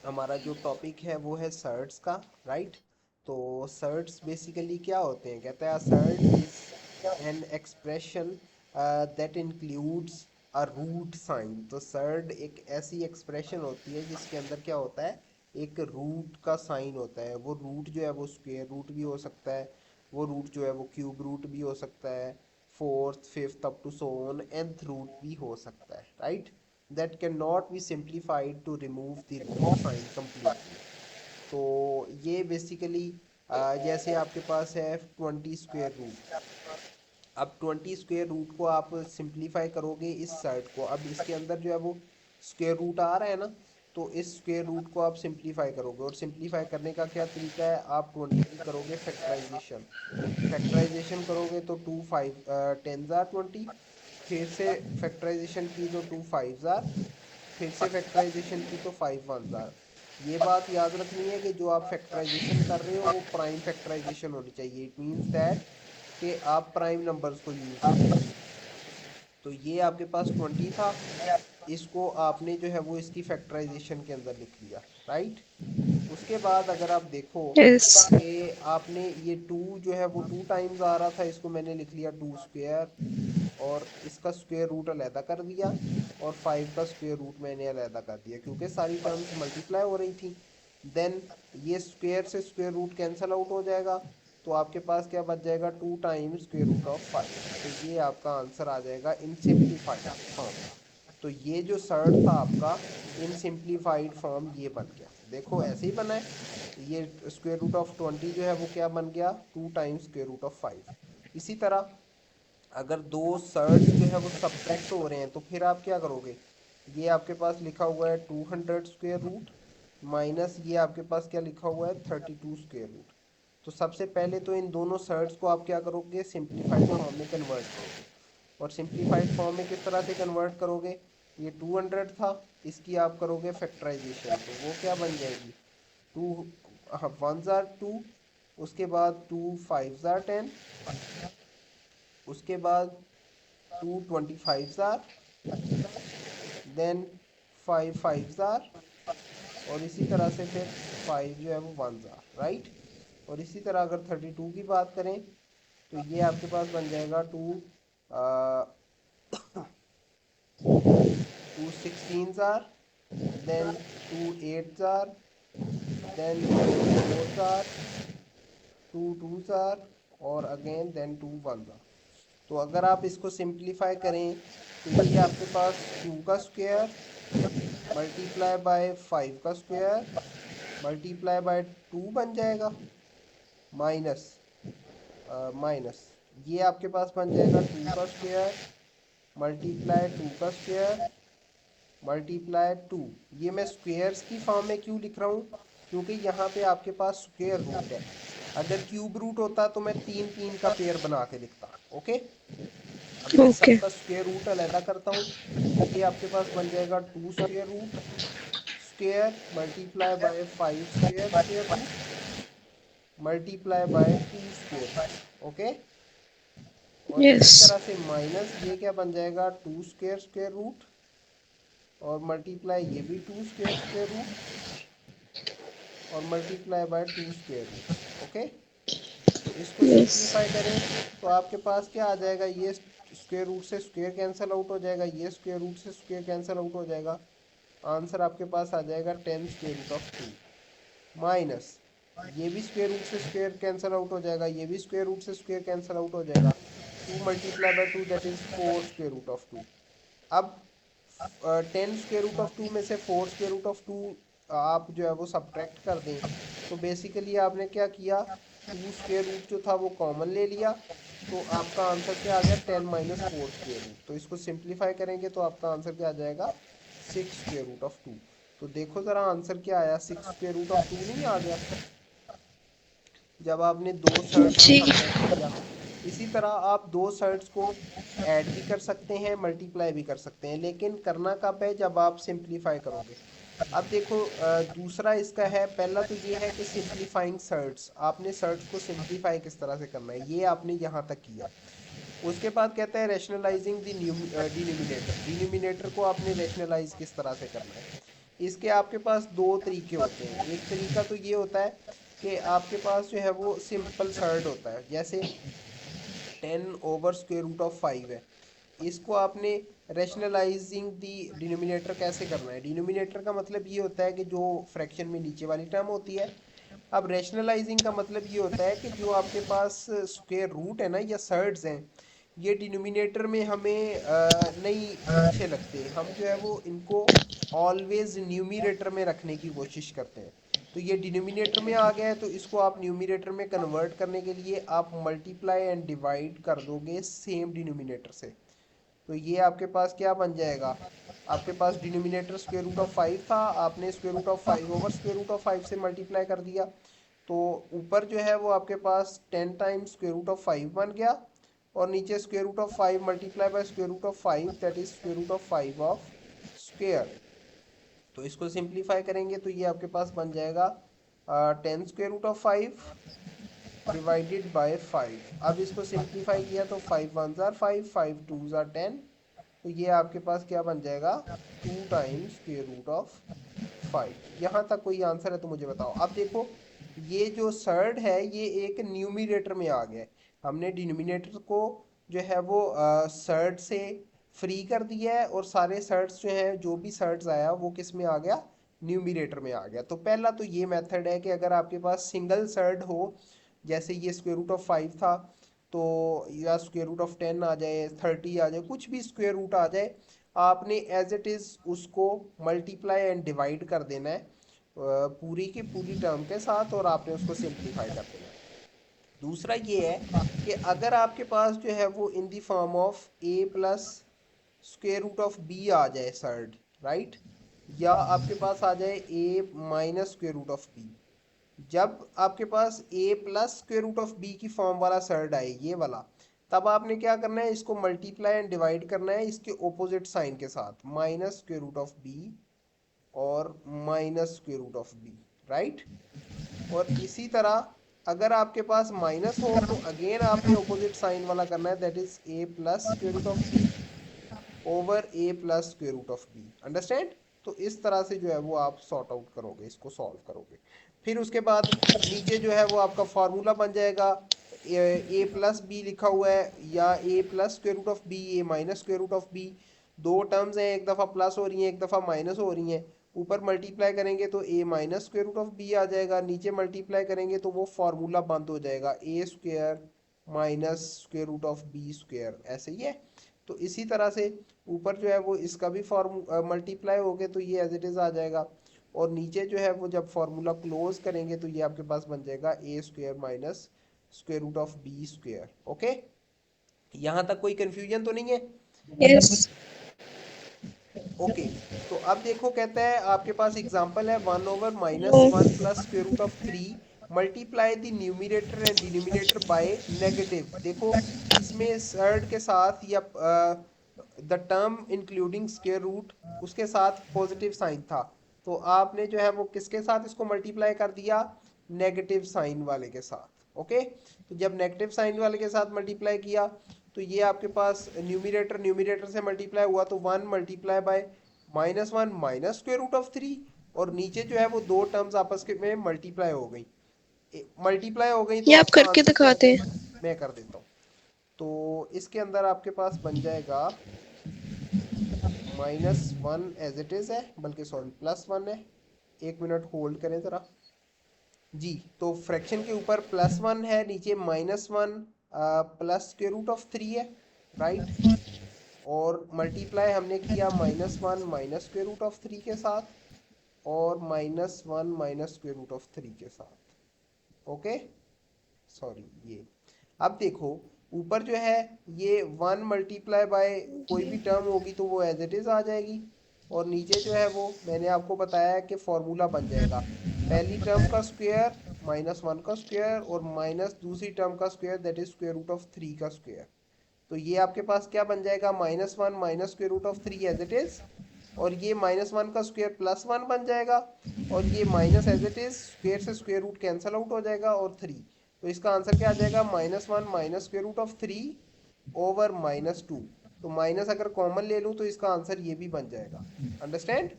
हमारा जो टॉपिक है वो है सर्ट्स का, राइट। तो सर्ट्स बेसिकली क्या होते हैं, कहते हैं surd is an expression that includes a root sign. तो सर्ट एक ऐसी एक्सप्रेशन होती है जिसके अंदर क्या होता है, एक रूट का साइन होता है। वो रूट जो है वो स्क्वायर रूट भी हो सकता है, वो रूट जो है वो क्यूब रूट भी हो सकता है, fourth fifth up to so on nth root भी हो सकता है, right. that cannot be simplified to remove the root sign completely। तो ये बेसिकली जैसे आपके पास है 20 स्क्वायर रूट। अब 20 स्क्वायर रूट को आप सिंप्लीफाई करोगे इस सर्ट को, अब इसके अंदर जो है वो स्क्वायर रूट आ रहा है ना, तो इस स्क्वायर रूट को आप सिंप्लीफाई करोगे, और सिंप्लीफाई करने का क्या तरीका है, आप 20 की करोगे फैक्टराइजेशन। फैक्टराइजेशन करोगे तो 2 5 10 जार 20, फिर से फैक्टराइजेशन की तो 2 5 जार, फिर से फैक्टराइजेशन की तो 5 1 जार। ये बात याद रखनी है कि जो आप फैक्टराइजेशन कर रहे हो वो प्राइम फैक्टराइजेशन होनी चाहिए। इट मीन्स दैट कि आप प्राइम नंबर्स को यूज़ कर रहे हो। तो ये आपके पास 20 था, इसको आपने जो है वो इसकी फैक्टराइजेशन के अंदर लिख लिया, राइट। उसके बाद अगर आप देखो Yes. कि आपने ये 2 जो है वो 2 टाइम्स आ रहा था, इसको मैंने लिख लिया 2 स्क्वायर, और इसका स्क्वायर रूट अलहदा कर दिया, और 5 का स्क्वायर रूट मैंने अलहदा कर दिया क्योंकि सारी टर्म्स मल्टीप्लाई हो रही थी। देन ये स्क्वायर से स्क्वायर रूट कैंसिल आउट हो जाएगा, तो आपके पास क्या बच जाएगा, 2 टाइम्स स्क्वायर रूट ऑफ 5। तो ये आपका आंसर आ जाएगा इन सिंप्लीफाइड फॉर्म। तो ये जो सर्ट था आपका इन सिंप्लीफाइड फॉर्म ये बन गया, देखो ऐसे ही बना है। ये स्क्वायर रूट ऑफ 20 जो है वो क्या बन गया, 2 टाइम्स स्क्वायर रूट ऑफ 5। इसी तरह अगर दो सर्ट्स जो है वो सब्ट्रैक्ट हो रहे हैं तो फिर आप क्या करोगे, ये आपके पास लिखा हुआ है 200 स्क्वायर रूट, माइनस ये आपके पास क्या लिखा हुआ है 32 स्क्वायर रूट। तो सबसे पहले तो इन दोनों सर्ट्स को आप क्या करोगे, सिंप्लीफाइड फॉर्म में कन्वर्ट करोगे। और सिंप्लीफाइड फॉर्म में किस तरह से कन्वर्ट करोगे, ये 200 था, इसकी आप करोगे फैक्टराइजेशन, तो वो क्या बन जाएगी, 2 1 जार 2, उसके बाद 2 5 जार 10, उसके बाद 2 25 जार, देन 5 5 जार, और इसी तरह से फिर 5 जो है वो 1 जार, राइट। और इसी तरह अगर 32 की बात करें तो ये आपके पास बन जाएगा 2 16 जार, देन 2 8 जार, देन 2 4 जार, 2 2 जार, और अगेन देन 2 1 जार। तो अगर आप इसको सिंप्लीफाई करें तो ये आपके पास 2 का स्क्वायर मल्टीप्लाई बाय 5 का स्क्वायर मल्टीप्लाई बाय 2 बन जाएगा, माइनस माइनस ये आपके पास बन जाएगा 2 का स्क्वायर मल्टीप्लाई 2 का स्क्वायर मल्टीप्लाई 2। ये मैं स्क्वेयर्स की फॉर्म में क्यों लिख रहा हूँ, क्योंकि यहाँ पे आपके पास स्क्वेयर रूट है। अगर क्यूब रूट होता तो मैं 3 3 का पेयर बना के लिखता, ओके। अब मैं Okay. सबका स्क्वेयर रूट अलहदा करता हूँ, तो ये आपके पास बन जाएगा 2 square root square multiply by 5 square square root multiply by 2 square root, okay. और इसी Yes. तरह से माइनस ये क्या बन जाएगा, 2 स्क्वायर स्क्वेयर रूट, और मल्टीप्लाई ये भी 2 स्क्वायर स्क्वेयर रूट, और multiply by 2 square root, okay. तो इसको Yes. सिंप्लीफाई करें तो आपके पास क्या आ जाएगा, ये स्क्वायर रूट से स्क्वायर कैंसिल आउट हो जाएगा, ये स्क्वायर रूट से स्क्वायर कैंसिल आउट हो जाएगा। आंसर आपके पास आ जाएगा 10 स्क्वायर रूट ऑफ 2, माइनस ये भी स्क्वायर रूट से स्क्वायर कैंसिल आउट हो जाएगा, ये भी स्क्वायर रूट से स्क्वायर कैंसिल आउट हो जाएगा। 2 × 2 that is 4 square root of 2। अब 10 स्क्वायर रूट ऑफ 2 में से 4 स्क्वायर रूट ऑफ 2 आप जो है वो सब्ट्रैक्ट कर दें, तो बेसिकली आपने क्या किया, 2 स्क्वायर रूट जो था वो कॉमन ले लिया, तो आपका आंसर क्या आ गया, 10 - 4 स्क्वायर रूट। तो इसको सिंप्लीफाई करेंगे तो आपका आंसर क्या आ जाएगा, 6 स्क्वायर रूट ऑफ 2। तो देखो ज़रा आंसर क्या आया, 6 स्क्वायर रूट ऑफ 2 नहीं आ गया जब आपने दो सर्ट्स को जी. सब्ट्रैक्ट किया। इसी तरह आप दो सर्ट्स को ऐड भी कर सकते हैं, मल्टीप्लाई भी कर सकते हैं, लेकिन करना कब है, जब आप सिंप्लीफाई करोगे। अब देखो दूसरा इसका है, पहला तो ये है कि सिंप्लीफाइंग सर्ट्स, आपने सर्ट्स को सिंप्लीफाई किस तरह से करना है, ये आपने यहाँ तक किया। उसके बाद कहता है रैशनलाइजिंग द डिनोमिनेटर, डिनोमिनेटर को आपने रैशनलाइज किस तरह से करना है। इसके आपके पास दो तरीके होते हैं। एक तरीका तो ये होता है कि आपके पास जो है वो सिंपल सर्ड होता है, जैसे 10/√5 है। इसको आपने रैशनलाइजिंग दी डिनोमिनेटर कैसे करना है? डिनोमिनेटर का मतलब ये होता है कि जो फ्रैक्शन में नीचे वाली टर्म होती है। अब रैशनलाइजिंग का मतलब ये होता है कि जो आपके पास स्क्वायर रूट है ना या सर्ड्स हैं, ये डिनोमिनेटर में हमें नहीं अच्छे लगते। हम जो है वो इनको ऑलवेज न्यूमरेटर में रखने की कोशिश करते हैं। तो ये डिनोमिनेटर में आ गया है, तो इसको आप न्यूमरेटर में कन्वर्ट करने के लिए आप मल्टीप्लाई एंड डिवाइड कर दोगे सेम डिनोमिनेटर से। तो ये आपके पास क्या बन जाएगा? आपके पास डिनोमिनेटर √5 था, आपने √5/√5 से मल्टीप्लाई कर दिया। तो ऊपर जो है वो आपके पास 10 टाइम्स √5 बन गया, और नीचे √5 multiply by √5, that is √5 of square. तो इसको सिंप्लीफाई करेंगे तो ये आपके पास बन जाएगा 10 √5 डिवाइडेड बाय 5। अब इसको सिंप्लीफाई किया तो 5 1 ज़ार 5, 5 2 ज़ार 10। तो ये आपके पास क्या बन जाएगा? 2 टाइम्स √5। यहाँ तक कोई आंसर है तो मुझे बताओ। अब देखो, ये जो सर्ड है ये एक न्यूमिनेटर में आ गया है। हमने डिनोमिनेटर को जो है वो सर्ड से फ्री कर दिया है, और सारे सर्ड्स जो है, जो भी सर्ड्स आया वो किस में आ गया? न्यूमिनेटर में आ गया। तो पहला तो ये मेथड है कि अगर आपके पास सिंगल सर्ड हो, जैसे ये √5 था, तो या √10 आ जाए, 30 आ जाए, कुछ भी स्क्वायर रूट आ जाए, आपने एज इट इज़ उसको मल्टीप्लाई एंड डिवाइड कर देना है पूरी की पूरी टर्म के साथ, और आपने उसको सिंप्लीफाई कर देना है। दूसरा ये है कि अगर आपके पास जो है वो in the form of a plus square root of b आ जाए सर्ड, राइट, या आपके पास आ जाए a minus square root of b। जब आपके पास a plus square root of b की फॉर्म वाला सर्ड आए, ये वाला, तब आपने क्या करना है? इसको मल्टीप्लाई एंड डिवाइड करना है इसके ओपोजिट साइन के साथ, minus square root of b और minus square root of b, right. और इसी तरह अगर आपके पास माइनस हो तो अगेन आपने ओपोजिट साइन वाला करना है, that is a plus square root of b over a plus square root of b। Understand? तो इस तरह से जो है वो आप सॉर्ट आउट करोगे, इसको सॉल्व करोगे। फिर उसके बाद नीचे जो है वो आपका फार्मूला बन जाएगा, a प्लस बी लिखा हुआ है, या a plus square root of b, a minus square root of b। दो टर्म्स हैं, एक दफ़ा प्लस हो रही हैं, एक दफ़ा माइनस हो रही हैं। ऊपर मल्टीप्लाई करेंगे तो a minus square root of b आ जाएगा, नीचे मल्टीप्लाई करेंगे तो वो फार्मूला बंद हो जाएगा, a square minus square root of b square, ऐसे ही है। तो इसी तरह से ऊपर जो है वो इसका भी फॉर्म मल्टीप्लाई हो गए तो ये एज इट इज़ आ जाएगा, और नीचे जो है वो जब फार्मूला क्लोज करेंगे तो ये आपके पास बन जाएगा a square minus square root of b square. Okay, यहाँ तक कोई कंफ्यूजन तो नहीं है? यस। ओके, तो अब देखो, कहता है आपके पास एग्जांपल है 1/-1 no. Plus square root of 3 multiply the numerator and denominator by negative. देखो, इसमें सर्ड के साथ या the term including square root, उसके साथ पॉजिटिव साइन था, तो आपने जो है वो किसके साथ इसको मल्टीप्लाई कर दिया? नेगेटिव साइन वाले के साथ। ओके, तो जब नेगेटिव साइन वाले के साथ मल्टीप्लाई किया तो ये आपके पास न्यूमिनेटर न्यूमिनेटर से मल्टीप्लाई हुआ, तो 1 multiply by -1 minus square root of 3, और नीचे जो है वो दो टर्म्स आपस के में मल्टीप्लाई हो गई। मल्टीप्लाई हो गई तो ये आप आपका करके आंसर क्या आ दिखाते जाएगा? हैं। मैं कर देता हूँ। तो इसके अंदर आपके पास बन जाएगा -1 एज इट इज़ है, बल्कि सॉरी +1 है। एक मिनट होल्ड करें ज़रा जी। तो फ्रैक्शन के ऊपर +1 है, नीचे -1 प्लस स्क्वायर रूट ऑफ 3 है, राइट। और मल्टीप्लाई हमने किया -1 माइनस स्क्वायर रूट ऑफ 3 के साथ, और -1 माइनस स्क्वायर रूट ऑफ 3 के साथ। ओके, सॉरी ये। अब देखो, ऊपर जो है ये 1 मल्टीप्लाई बाय कोई भी टर्म होगी तो वो एज इट इज़ आ जाएगी, और नीचे जो है वो मैंने आपको बताया कि फॉर्मूला बन जाएगा, पहली टर्म का स्क्वायर -1 का स्क्वायर और माइनस दूसरी टर्म का square, that is square root of 3 का स्क्वायर। तो ये आपके पास क्या बन जाएगा? -1 minus square root of 3 as it is, और ये -1 का स्क्वायर +1 बन जाएगा, और ये minus as it is, square से स्क्वायर रूट कैंसिल आउट हो जाएगा, और 3। तो इसका आंसर क्या आ जाएगा? -1 minus square root of 3 over -2। तो माइनस अगर कॉमन ले लूँ तो इसका आंसर ये भी बन जाएगा। अंडरस्टैंड?